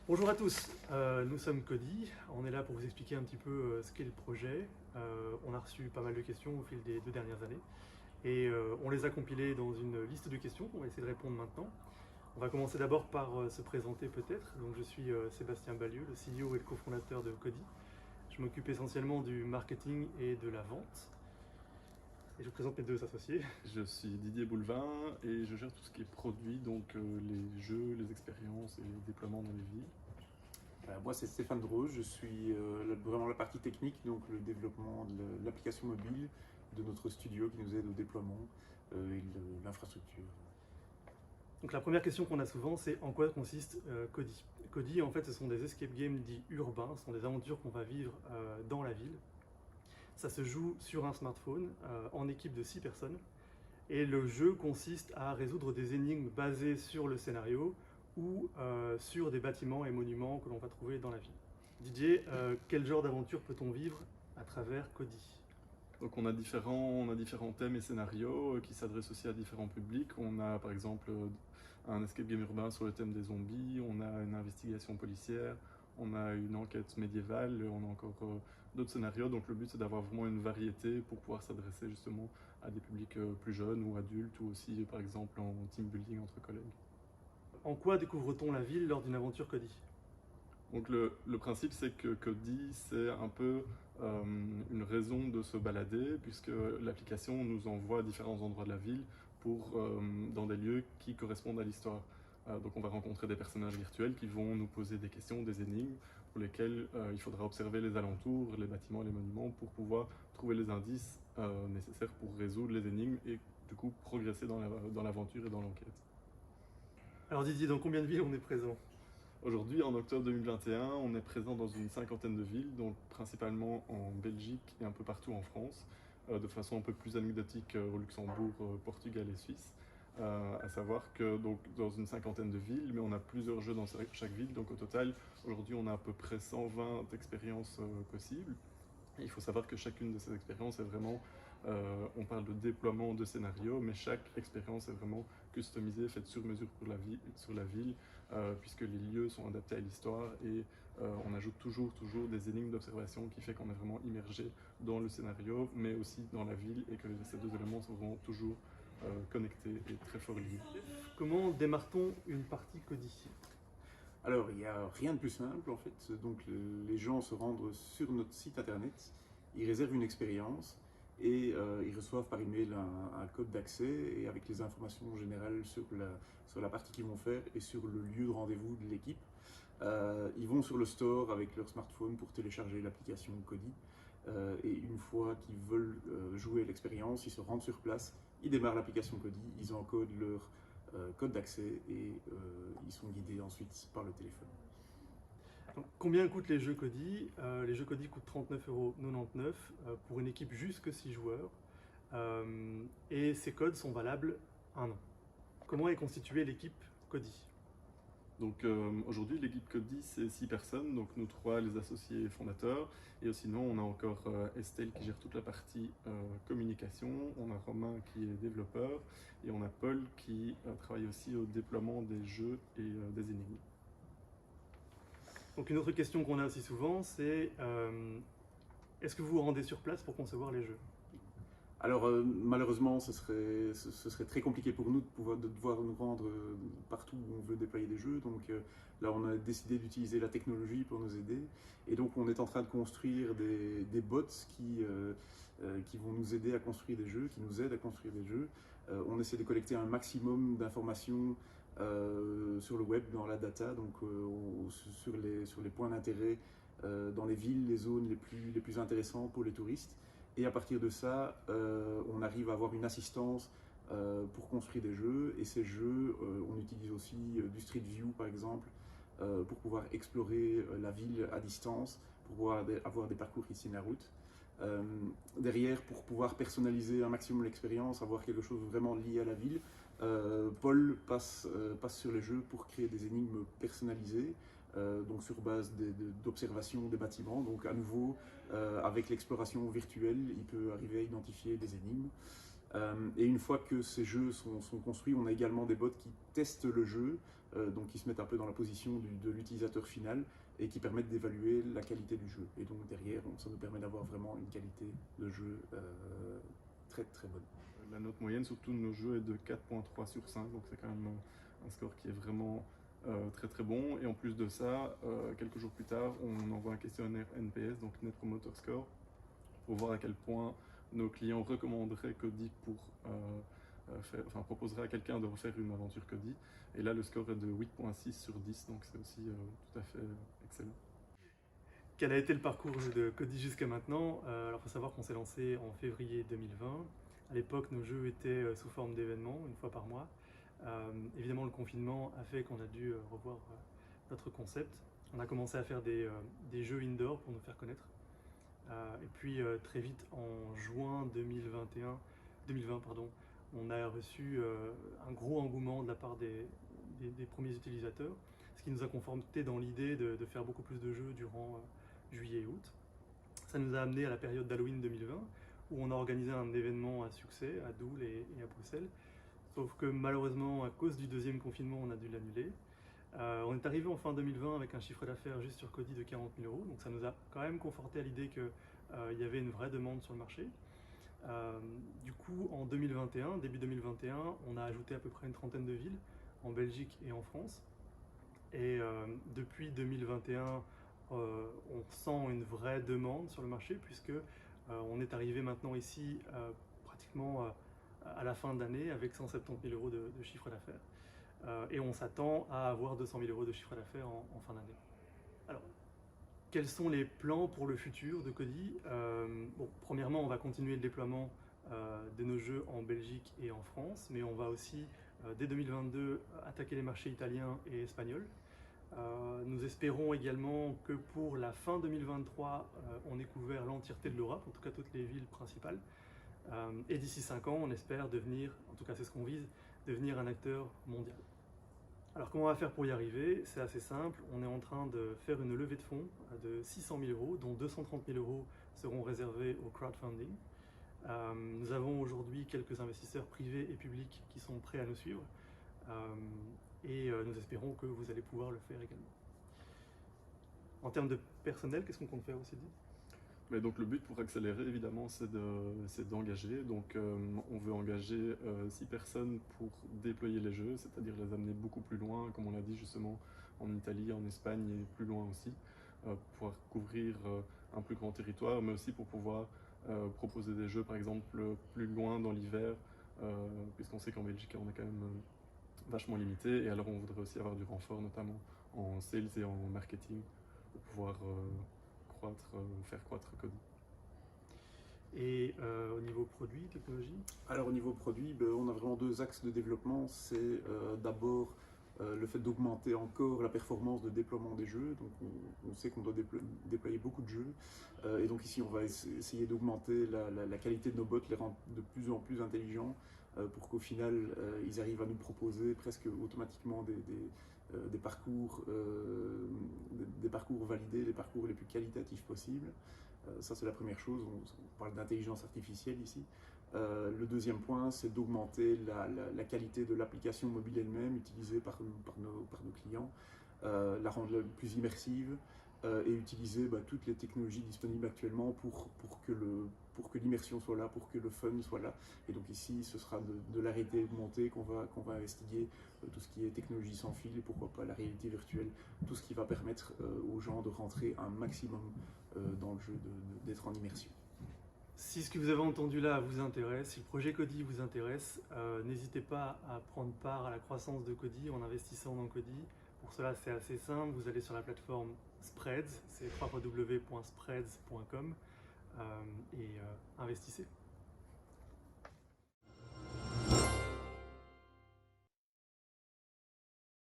Bonjour à tous, nous sommes Cody, on est là pour vous expliquer un petit peu ce qu'est le projet. On a reçu pas mal de questions au fil des 2 dernières années et on les a compilées dans une liste de questions qu'on va essayer de répondre maintenant. On va commencer d'abord par se présenter peut-être. Donc je suis Sébastien Balieu, le CEO et le cofondateur de Cody. Je m'occupe essentiellement du marketing et de la vente. Et je vous présente mes deux associés. Je suis Didier Boulevin et je gère tout ce qui est produit, donc les jeux, les expériences et les déploiements dans les villes. Moi, c'est Stéphane Dreux, je suis vraiment la partie technique, donc le développement de l'application mobile de notre studio qui nous aide au déploiement et de l'infrastructure. Donc la première question qu'on a souvent, c'est en quoi consiste Cody. Cody, en fait, ce sont des escape games dits urbains, ce sont des aventures qu'on va vivre dans la ville. Ça se joue sur un smartphone en équipe de 6 personnes. Et le jeu consiste à résoudre des énigmes basées sur le scénario ou sur des bâtiments et monuments que l'on va trouver dans la ville. Didier, quel genre d'aventure peut-on vivre à travers Cody? Donc on a différents thèmes et scénarios qui s'adressent aussi à différents publics. On a par exemple un escape game urbain sur le thème des zombies, on a une investigation policière, on a une enquête médiévale, on a encore d'autres scénarios. Donc le but c'est d'avoir vraiment une variété pour pouvoir s'adresser justement à des publics plus jeunes ou adultes ou aussi par exemple en team building entre collègues. En quoi découvre-t-on la ville lors d'une aventure Cody? Donc le principe c'est que Cody c'est un peu une raison de se balader puisque l'application nous envoie à différents endroits de la ville dans des lieux qui correspondent à l'histoire. Donc on va rencontrer des personnages virtuels qui vont nous poser des questions, des énigmes pour lesquelles il faudra observer les alentours, les bâtiments, les monuments pour pouvoir trouver les indices nécessaires pour résoudre les énigmes et du coup progresser dans l'aventure et dans l'enquête. Alors Didier, dans combien de villes on est présent? Aujourd'hui, en octobre 2021, on est présent dans une cinquantaine de villes, donc principalement en Belgique et un peu partout en France, de façon un peu plus anecdotique au Luxembourg, Portugal et Suisse. À savoir que donc dans une cinquantaine de villes, mais on a plusieurs jeux dans chaque ville, donc au total, aujourd'hui, on a à peu près 120 expériences possibles. Et il faut savoir que chacune de ces expériences est vraiment, on parle de déploiement de scénarios, mais chaque expérience est vraiment customisée, faite sur mesure pour sur la ville, puisque les lieux sont adaptés à l'histoire et on ajoute toujours des énigmes d'observation qui fait qu'on est vraiment immergé dans le scénario, mais aussi dans la ville et que ces deux éléments sont vraiment toujours connectés et très fort liés. Comment démarre-t-on une partie Cody? Alors, il n'y a rien de plus simple en fait. Donc, les gens se rendent sur notre site internet, ils réservent une expérience et ils reçoivent par email un code d'accès et avec les informations générales sur la partie qu'ils vont faire et sur le lieu de rendez-vous de l'équipe. Ils vont sur le store avec leur smartphone pour télécharger l'application Cody. Et une fois qu'ils veulent jouer l'expérience, ils se rendent sur place, ils démarrent l'application Cody, ils encodent leur code d'accès et ils sont guidés ensuite par le téléphone. Donc, combien coûtent les jeux Cody? Les jeux Cody coûtent 39,99 € pour une équipe jusque 6 joueurs. Et ces codes sont valables 1 an. Comment est constituée l'équipe Cody? Donc aujourd'hui, l'équipe Cody, c'est 6 personnes, donc nous trois, les associés fondateurs. Et sinon, on a encore Estelle qui gère toute la partie communication, on a Romain qui est développeur, et on a Paul qui travaille aussi au déploiement des jeux et des énigmes. Donc une autre question qu'on a aussi souvent, c'est est-ce que vous vous rendez sur place pour concevoir les jeux? Alors malheureusement, ce serait très compliqué pour nous de devoir nous rendre partout où on veut déployer des jeux. Donc là, on a décidé d'utiliser la technologie pour nous aider. Et donc, on est en train de construire des bots qui vont nous aider à construire des jeux, qui nous aident à construire des jeux. On essaie de collecter un maximum d'informations sur le web, dans la data, donc sur les points d'intérêt dans les villes, les zones les plus intéressantes pour les touristes. Et à partir de ça, on arrive à avoir une assistance pour construire des jeux. Et ces jeux, on utilise aussi du Street View par exemple, pour pouvoir explorer la ville à distance, pour pouvoir avoir des parcours itinéraires. Derrière, pour pouvoir personnaliser un maximum l'expérience, avoir quelque chose vraiment lié à la ville, Paul passe sur les jeux pour créer des énigmes personnalisées. Donc sur base d'observation des bâtiments. Donc à nouveau, avec l'exploration virtuelle, il peut arriver à identifier des énigmes. Et une fois que ces jeux sont construits, on a également des bots qui testent le jeu, donc qui se mettent un peu dans la position de l'utilisateur final et qui permettent d'évaluer la qualité du jeu. Et donc derrière, ça nous permet d'avoir vraiment une qualité de jeu très très bonne. La note moyenne sur tous nos jeux est de 4.3 sur 5, donc c'est quand même un score qui est vraiment très très bon. Et en plus de ça, quelques jours plus tard, on envoie un questionnaire NPS, donc Net Promoter Score, pour voir à quel point nos clients recommanderaient Kodi pour proposeraient à quelqu'un de refaire une aventure Kodi. Et là, le score est de 8.6 sur 10, donc c'est aussi tout à fait excellent. Quel a été le parcours de Kodi jusqu'à maintenant? Alors, il faut savoir qu'on s'est lancé en février 2020. À l'époque, nos jeux étaient sous forme d'événements, une fois par mois. Évidemment, le confinement a fait qu'on a dû revoir notre concept. On a commencé à faire des jeux indoor pour nous faire connaître. Et puis, très vite, en juin 2020, on a reçu un gros engouement de la part des premiers utilisateurs, ce qui nous a conforté dans l'idée de faire beaucoup plus de jeux durant juillet et août. Ça nous a amené à la période d'Halloween 2020, où on a organisé un événement à succès à Doel et à Bruxelles. Sauf que malheureusement, à cause du deuxième confinement, on a dû l'annuler. On est arrivé en fin 2020 avec un chiffre d'affaires juste sur Kodi de 40 000 €, donc ça nous a quand même conforté à l'idée qu'il y avait une vraie demande sur le marché. Du coup, en 2021, début 2021, on a ajouté à peu près une trentaine de villes en Belgique et en France. Et depuis 2021, on sent une vraie demande sur le marché puisque on est arrivé maintenant ici pratiquement à la fin de l'année avec 170 000 € de chiffre d'affaires. Et on s'attend à avoir 200 000 € de chiffre d'affaires en fin d'année. Alors, quels sont les plans pour le futur de Kodi? Premièrement, on va continuer le déploiement de nos jeux en Belgique et en France, mais on va aussi, dès 2022, attaquer les marchés italiens et espagnols. Nous espérons également que pour la fin 2023, on ait couvert l'entièreté de l'Europe, en tout cas toutes les villes principales. Et d'ici 5 ans, on espère devenir, en tout cas c'est ce qu'on vise, devenir un acteur mondial. Alors comment on va faire pour y arriver? C'est assez simple, on est en train de faire une levée de fonds de 600 000 €, dont 230 000 € seront réservés au crowdfunding. Nous avons aujourd'hui quelques investisseurs privés et publics qui sont prêts à nous suivre. Et nous espérons que vous allez pouvoir le faire également. En termes de personnel, qu'est-ce qu'on compte faire aussi? Mais donc le but pour accélérer, évidemment, c'est d'engager. Donc on veut engager 6 personnes pour déployer les jeux, c'est-à-dire les amener beaucoup plus loin, comme on l'a dit justement, en Italie, en Espagne et plus loin aussi, pour pouvoir couvrir un plus grand territoire, mais aussi pour pouvoir proposer des jeux, par exemple, plus loin dans l'hiver, puisqu'on sait qu'en Belgique, on est quand même vachement limité. Et alors on voudrait aussi avoir du renfort, notamment en sales et en marketing, pour pouvoir faire croître Kodi. Et au niveau produit, technologie? Alors au niveau produit, on a vraiment 2 axes de développement. C'est d'abord le fait d'augmenter encore la performance de déploiement des jeux. Donc on sait qu'on doit déployer beaucoup de jeux. Et donc ici on va essayer d'augmenter la qualité de nos bots, les rendre de plus en plus intelligents pour qu'au final ils arrivent à nous proposer presque automatiquement des parcours validés, les parcours les plus qualitatifs possibles. Ça c'est la première chose, on parle d'intelligence artificielle ici. Le deuxième point, c'est d'augmenter la qualité de l'application mobile elle-même utilisée par nos clients, la rendre plus immersive et utiliser toutes les technologies disponibles actuellement pour que l'immersion soit là, pour que le fun soit là. Et donc ici, ce sera de la réalité augmentée qu'on va investiguer, tout ce qui est technologie sans fil, et pourquoi pas la réalité virtuelle, tout ce qui va permettre aux gens de rentrer un maximum dans le jeu, d'être en immersion. Si ce que vous avez entendu là vous intéresse, si le projet Kodi vous intéresse, n'hésitez pas à prendre part à la croissance de Kodi en investissant dans Kodi. Pour cela, c'est assez simple, vous allez sur la plateforme Spreads, c'est www.spreads.com et investissez.